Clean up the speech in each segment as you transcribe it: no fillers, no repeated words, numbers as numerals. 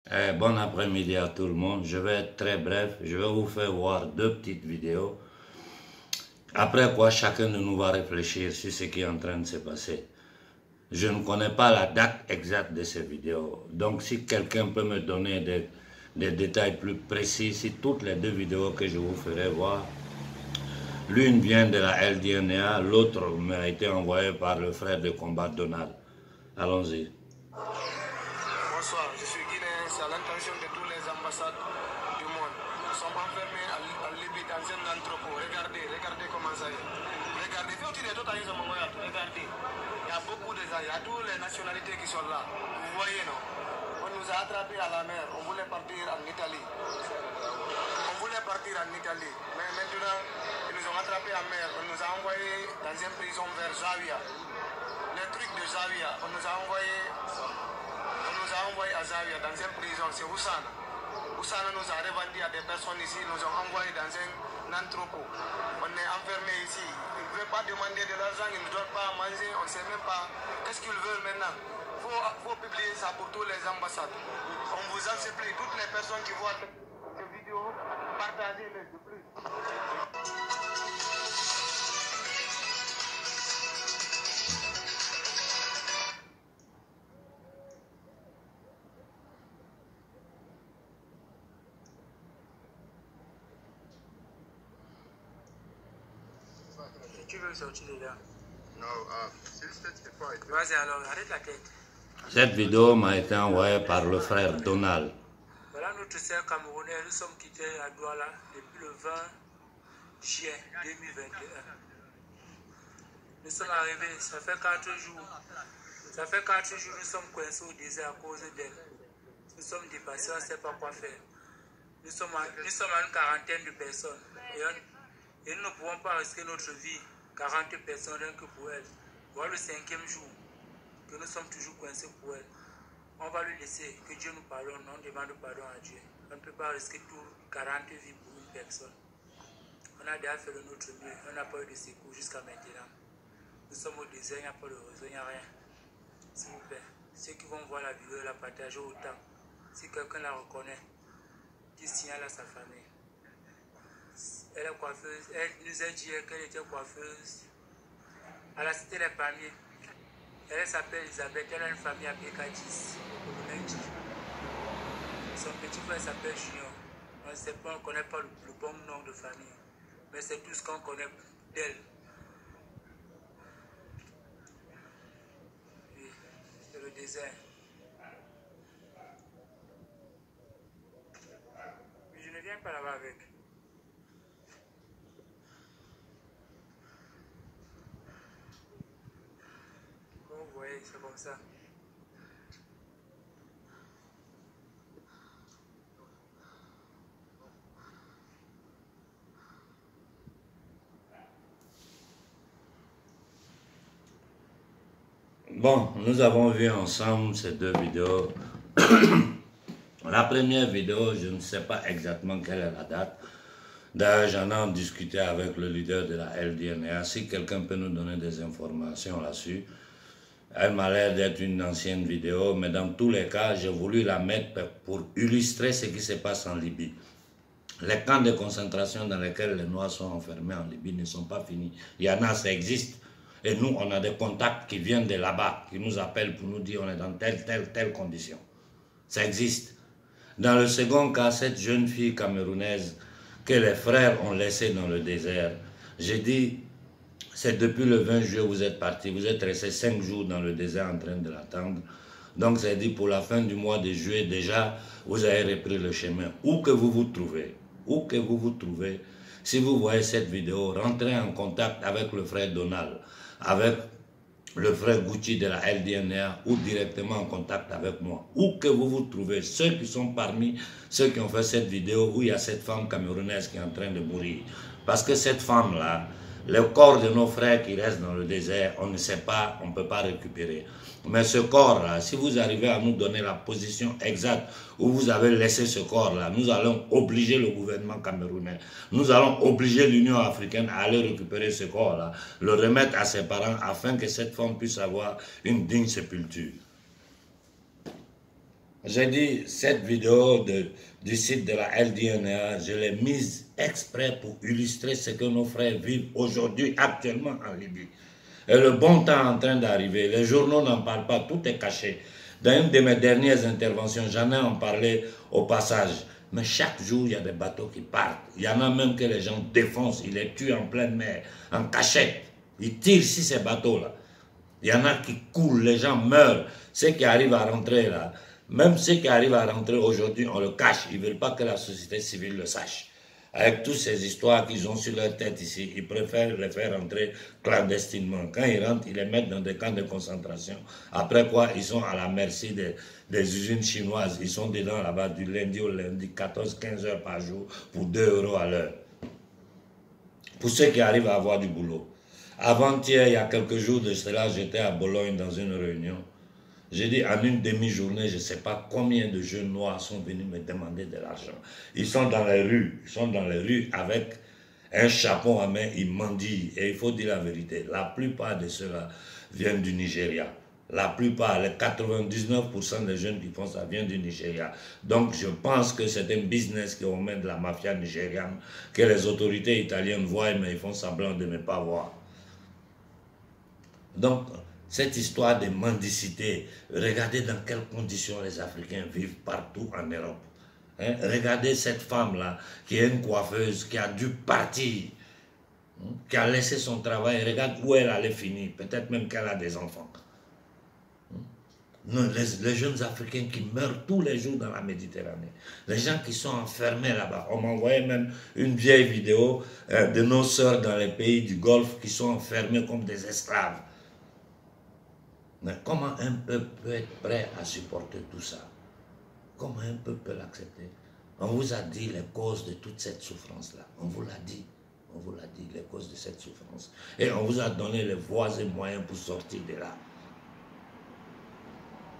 Bon après-midi à tout le monde. Je vais être très bref. Je vais vous faire voir deux petites vidéos. Après quoi, chacun de nous va réfléchir sur ce qui est en train de se passer. Je ne connais pas la date exacte de ces vidéos. Donc si quelqu'un peut me donner des détails plus précis, si toutes les deux vidéos que je vous ferai voir, l'une vient de la LDNA, l'autre m'a été envoyée par le frère de combat Donald. Allons-y. Bonsoir, je suis guinéen, c'est à l'intention de tous les ambassades du monde. Nous sommes enfermés en Libye dans un entrepôt. Regardez comment ça est. Regardez, regardez. Il y a beaucoup de gens, il y a toutes les nationalités qui sont là. Vous voyez, non? On nous a attrapés à la mer, on voulait partir en Italie. Mais maintenant, ils nous ont attrapés en mer. On nous a envoyés dans une prison vers Zawiya. Le truc de Zawiya, on nous a envoyés à Zawiya dans une prison, c'est Oussana. Oussana nous a revendu à des personnes ici, nous ont envoyés dans un entrepôt. On est enfermés ici. Ils ne veulent pas demander de l'argent, ils ne donnent pas à manger, on ne sait même pas qu'est-ce qu'ils veulent maintenant. Il faut publier ça pour tous les ambassades. On vous en supplie, toutes les personnes qui voient cette vidéo, partagez-les de plus. Tu veux sortir de là? Non, Vas-y alors, arrête la tête. Cette vidéo m'a été envoyée par le frère Donald. Voilà notre sœur camerounaise, nous sommes quittés à Douala depuis le 20 juin 2021. Nous sommes arrivés, ça fait 4 jours. Ça fait 4 jours, nous sommes coincés au désert à cause d'elle. Nous sommes dépassés, on ne sait pas quoi faire. Nous sommes à une quarantaine de personnes. Et nous ne pouvons pas risquer notre vie, 40 personnes rien que pour elle. Voilà le 5e jour que nous sommes toujours coincés pour elle. On va lui laisser, que Dieu nous pardonne, on demande pardon à Dieu. On ne peut pas risquer tout 40 vies pour une personne. On a déjà fait de notre mieux, on n'a pas eu de secours jusqu'à maintenant. Nous sommes au désert, il n'y a pas de réseau, il n'y a rien. S'il vous plaît, ceux qui vont voir la vidéo, la partager autant. Si quelqu'un la reconnaît, qu'il signale à sa famille. Elle est coiffeuse, elle nous a dit qu'elle était coiffeuse à la cité des palmiers. Elle s'appelle Elisabeth, elle a une famille à Pécadis, au Burundi. Son petit frère s'appelle Junior. On ne sait pas, on ne connaît pas le bon nom de famille, mais c'est tout ce qu'on connaît d'elle. Oui, c'est le désert. Mais je ne viens pas là-bas avec. Comme vous voyez, c'est comme ça. Bon, nous avons vu ensemble ces deux vidéos. La première vidéo, je ne sais pas exactement quelle est la date. D'ailleurs, j'en ai discuté avec le leader de la LDNA. Si quelqu'un peut nous donner des informations là-dessus. Elle m'a l'air d'être une ancienne vidéo, mais dans tous les cas, j'ai voulu la mettre pour illustrer ce qui se passe en Libye. Les camps de concentration dans lesquels les Noirs sont enfermés en Libye ne sont pas finis. Il y en a, ça existe. Et nous, on a des contacts qui viennent de là-bas, qui nous appellent pour nous dire on est dans telle condition. Ça existe. Dans le second cas, cette jeune fille camerounaise que les frères ont laissée dans le désert, j'ai dit, c'est depuis le 20 juillet vous êtes parti, vous êtes resté 5 jours dans le désert en train de l'attendre. Donc c'est dit pour la fin du mois de juillet déjà, vous avez repris le chemin. Où que vous vous trouvez, si vous voyez cette vidéo, rentrez en contact avec le frère Donald, avec le frère Gucci de la LDNA ou directement en contact avec moi. Où que vous vous trouvez, ceux qui sont parmi ceux qui ont fait cette vidéo où il y a cette femme camerounaise qui est en train de mourir. Parce que cette femme-là, le corps de nos frères qui restent dans le désert, on ne sait pas, on ne peut pas récupérer. Mais ce corps-là, si vous arrivez à nous donner la position exacte où vous avez laissé ce corps-là, nous allons obliger le gouvernement camerounais, nous allons obliger l'Union africaine à aller récupérer ce corps-là, le remettre à ses parents afin que cette femme puisse avoir une digne sépulture. J'ai dit, cette vidéo du site de la LDNA, je l'ai mise exprès pour illustrer ce que nos frères vivent aujourd'hui, actuellement en Libye. Et le bon temps est en train d'arriver. Les journaux n'en parlent pas, tout est caché. Dans une de mes dernières interventions, j'en ai en parlé au passage. Mais chaque jour, il y a des bateaux qui partent. Il y en a même que les gens défoncent, ils les tuent en pleine mer, en cachette. Ils tirent sur ces bateaux-là. Il y en a qui coulent, les gens meurent. Ceux qui arrivent à rentrer là, même ceux qui arrivent à rentrer aujourd'hui, on le cache. Ils ne veulent pas que la société civile le sache. Avec toutes ces histoires qu'ils ont sur leur tête ici, ils préfèrent les faire rentrer clandestinement. Quand ils rentrent, ils les mettent dans des camps de concentration. Après quoi, ils sont à la merci des usines chinoises. Ils sont dedans là-bas du lundi au lundi, 14-15 heures par jour pour 2 € à l'heure. Pour ceux qui arrivent à avoir du boulot. Avant-hier, il y a quelques jours de cela, j'étais à Bologne dans une réunion. J'ai dit, en une demi-journée, je ne sais pas combien de jeunes noirs sont venus me demander de l'argent. Ils sont dans les rues, avec un chapeau à main, ils mendient. Et il faut dire la vérité, la plupart de ceux-là viennent du Nigeria. La plupart, les 99% des jeunes qui font ça viennent du Nigeria. Donc je pense que c'est un business qu'on met de la mafia nigériane, que les autorités italiennes voient, mais ils font semblant de ne pas voir. Donc, cette histoire de mendicité, regardez dans quelles conditions les Africains vivent partout en Europe. Hein? Regardez cette femme-là, qui est une coiffeuse, qui a dû partir, qui a laissé son travail. Regarde où elle allait finir. Peut-être même qu'elle a des enfants. Non, les jeunes Africains qui meurent tous les jours dans la Méditerranée. Les gens qui sont enfermés là-bas. On m'a envoyé même une vieille vidéo de nos sœurs dans les pays du Golfe qui sont enfermés comme des esclaves. Mais comment un peuple peut être prêt à supporter tout ça? Comment un peuple peut l'accepter? On vous a dit les causes de toute cette souffrance-là. On vous l'a dit. On vous l'a dit, les causes de cette souffrance. Et on vous a donné les voies et moyens pour sortir de là.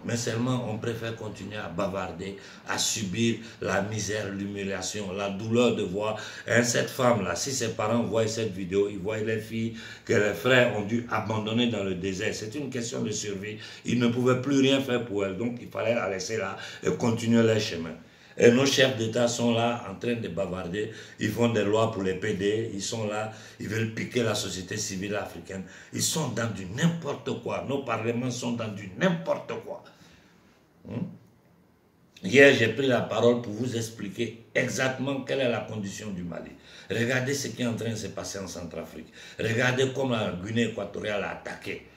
Mais seulement on préfère continuer à bavarder, à subir la misère, l'humiliation, la douleur de voir cette femme-là. Si ses parents voient cette vidéo, ils voient les filles que les frères ont dû abandonner dans le désert. C'est une question de survie. Ils ne pouvaient plus rien faire pour elle, donc il fallait la laisser là et continuer leur chemin. Et nos chefs d'État sont là en train de bavarder, ils font des lois pour les PD, ils sont là, ils veulent piquer la société civile africaine. Ils sont dans du n'importe quoi, nos parlements sont dans du n'importe quoi. Hier, j'ai pris la parole pour vous expliquer exactement quelle est la condition du Mali. Regardez ce qui est en train de se passer en Centrafrique. Regardez comment la Guinée équatoriale a attaqué.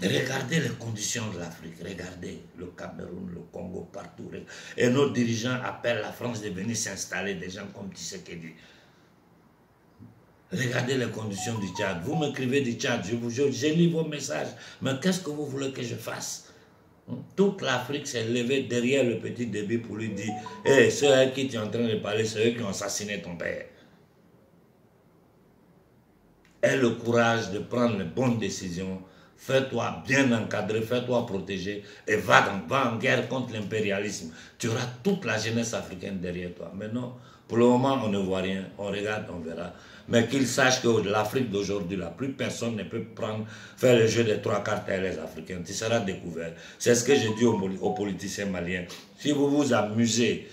Regardez les conditions de l'Afrique, regardez le Cameroun, le Congo, partout. Et nos dirigeants appellent la France de venir s'installer, des gens comme Tshisekedi. Regardez les conditions du Tchad. Vous m'écrivez du Tchad, je lis vos messages, mais qu'est-ce que vous voulez que je fasse? Toute l'Afrique s'est levée derrière le petit Déby pour lui dire « Hey, ceux à qui tu es en train de parler, c'est eux qui ont assassiné ton père. » Aie le courage de prendre les bonnes décisions. Fais-toi bien encadrer, fais-toi protéger et va en guerre contre l'impérialisme. Tu auras toute la jeunesse africaine derrière toi. Mais non, pour le moment, on ne voit rien. On regarde, on verra. Mais qu'ils sachent que l'Afrique d'aujourd'hui, là, plus personne ne peut faire le jeu des 3 cartels les Africains. Tu seras découvert. C'est ce que j'ai dit aux politiciens maliens. Si vous vous amusez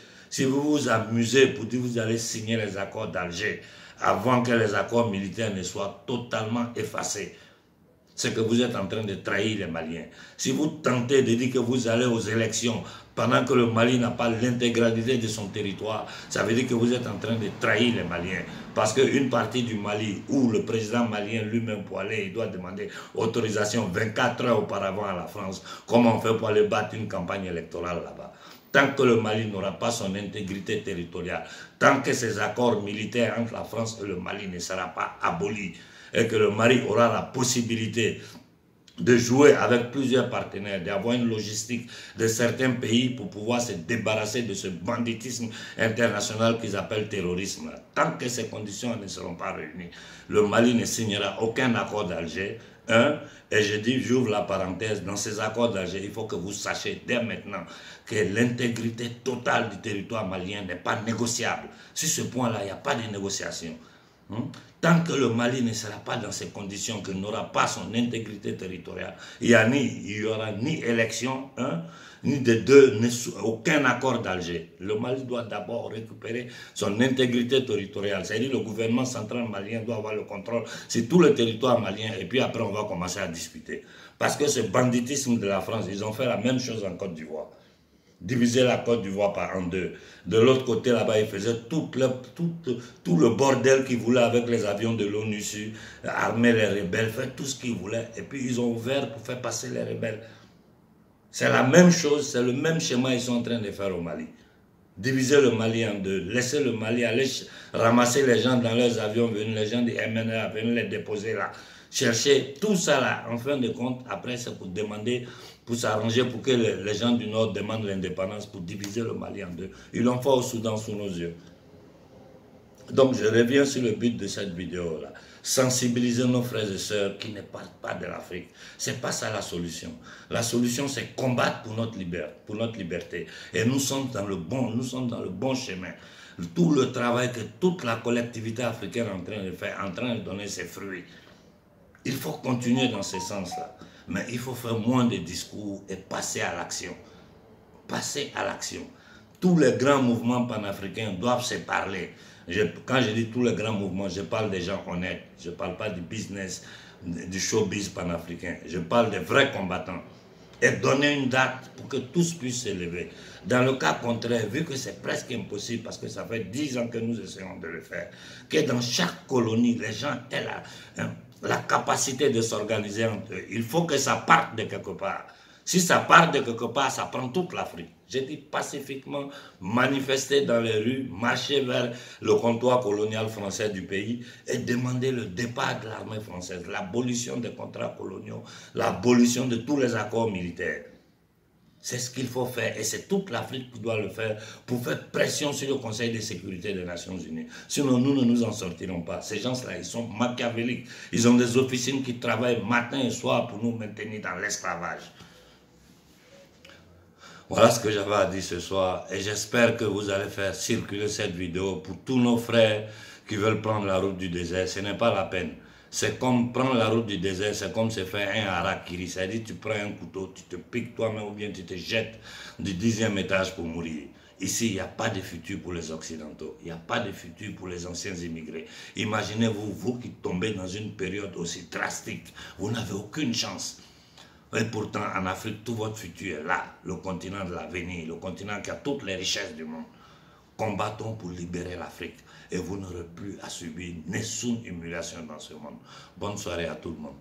pour dire que vous allez signer les accords d'Alger avant que les accords militaires ne soient totalement effacés, c'est que vous êtes en train de trahir les Maliens. Si vous tentez de dire que vous allez aux élections pendant que le Mali n'a pas l'intégralité de son territoire, ça veut dire que vous êtes en train de trahir les Maliens. Parce qu'une partie du Mali, où le président malien lui-même pour aller, il doit demander autorisation 24 heures auparavant à la France, comment on fait pour aller battre une campagne électorale là-bas? Tant que le Mali n'aura pas son intégrité territoriale, tant que ces accords militaires entre la France et le Mali ne seront pas abolis, et que le Mali aura la possibilité de jouer avec plusieurs partenaires, d'avoir une logistique de certains pays pour pouvoir se débarrasser de ce banditisme international qu'ils appellent terrorisme. Tant que ces conditions ne seront pas réunies, le Mali ne signera aucun accord d'Alger. Et je dis, j'ouvre la parenthèse, dans ces accords d'Alger, il faut que vous sachiez dès maintenant que l'intégrité totale du territoire malien n'est pas négociable. Sur ce point-là, il n'y a pas de négociation. Tant que le Mali ne sera pas dans ces conditions, qu'il n'aura pas son intégrité territoriale, il n'y aura ni élection, ni des deux, aucun accord d'Alger. Le Mali doit d'abord récupérer son intégrité territoriale. C'est-à-dire le gouvernement central malien doit avoir le contrôle sur tout le territoire malien et puis après on va commencer à discuter. Parce que ce banditisme de la France, ils ont fait la même chose en Côte d'Ivoire. Diviser la Côte d'Ivoire en deux. De l'autre côté, là-bas, ils faisaient tout le bordel qu'ils voulaient avec les avions de l'ONU, armer les rebelles, faire tout ce qu'ils voulaient. Et puis, ils ont ouvert pour faire passer les rebelles. C'est la même chose, c'est le même schéma qu'ils sont en train de faire au Mali. Diviser le Mali en deux, laisser le Mali aller ramasser les gens dans leurs avions, les gens des MNA, venir les déposer là. Chercher tout ça là, en fin de compte, après c'est pour demander, pour s'arranger pour que les gens du Nord demandent l'indépendance, pour diviser le Mali en deux. Ils l'ont fait au Soudan sous nos yeux. Donc je reviens sur le but de cette vidéo là. Sensibiliser nos frères et sœurs qui ne parlent pas de l'Afrique. C'est pas ça la solution. La solution c'est combattre pour notre liberté. Et nous sommes dans le bon chemin. Tout le travail que toute la collectivité africaine est en train de faire, en train de donner ses fruits. Il faut continuer dans ce sens-là. Mais il faut faire moins de discours et passer à l'action. Passer à l'action. Tous les grands mouvements panafricains doivent se parler. Quand je dis tous les grands mouvements, je parle des gens honnêtes. Je ne parle pas du business, du showbiz panafricain. Je parle des vrais combattants. Et donner une date pour que tous puissent s'élever. Dans le cas contraire, vu que c'est presque impossible, parce que ça fait 10 ans que nous essayons de le faire, que dans chaque colonie, les gens aient la capacité de s'organiser entre eux. Il faut que ça parte de quelque part. Si ça part de quelque part, ça prend toute l'Afrique. J'ai dit pacifiquement, manifester dans les rues, marcher vers le comptoir colonial français du pays et demander le départ de l'armée française, l'abolition des contrats coloniaux, l'abolition de tous les accords militaires. C'est ce qu'il faut faire et c'est toute l'Afrique qui doit le faire pour faire pression sur le Conseil de sécurité des Nations Unies. Sinon, nous ne nous en sortirons pas. Ces gens-là, ils sont machiavéliques. Ils ont des officines qui travaillent matin et soir pour nous maintenir dans l'esclavage. Voilà ce que j'avais à dire ce soir et j'espère que vous allez faire circuler cette vidéo pour tous nos frères qui veulent prendre la route du désert. Ce n'est pas la peine. C'est comme prendre la route du désert, c'est comme se faire un harakiri. C'est-à-dire tu prends un couteau, tu te piques toi-même ou bien tu te jettes du 10e étage pour mourir. Ici, il n'y a pas de futur pour les Occidentaux. Il n'y a pas de futur pour les anciens immigrés. Imaginez-vous, vous qui tombez dans une période aussi drastique, vous n'avez aucune chance. Et pourtant, en Afrique, tout votre futur est là. Le continent de l'avenir, le continent qui a toutes les richesses du monde. Combattons pour libérer l'Afrique. Et vous n'aurez plus à subir une humiliation dans ce monde. Bonne soirée à tout le monde.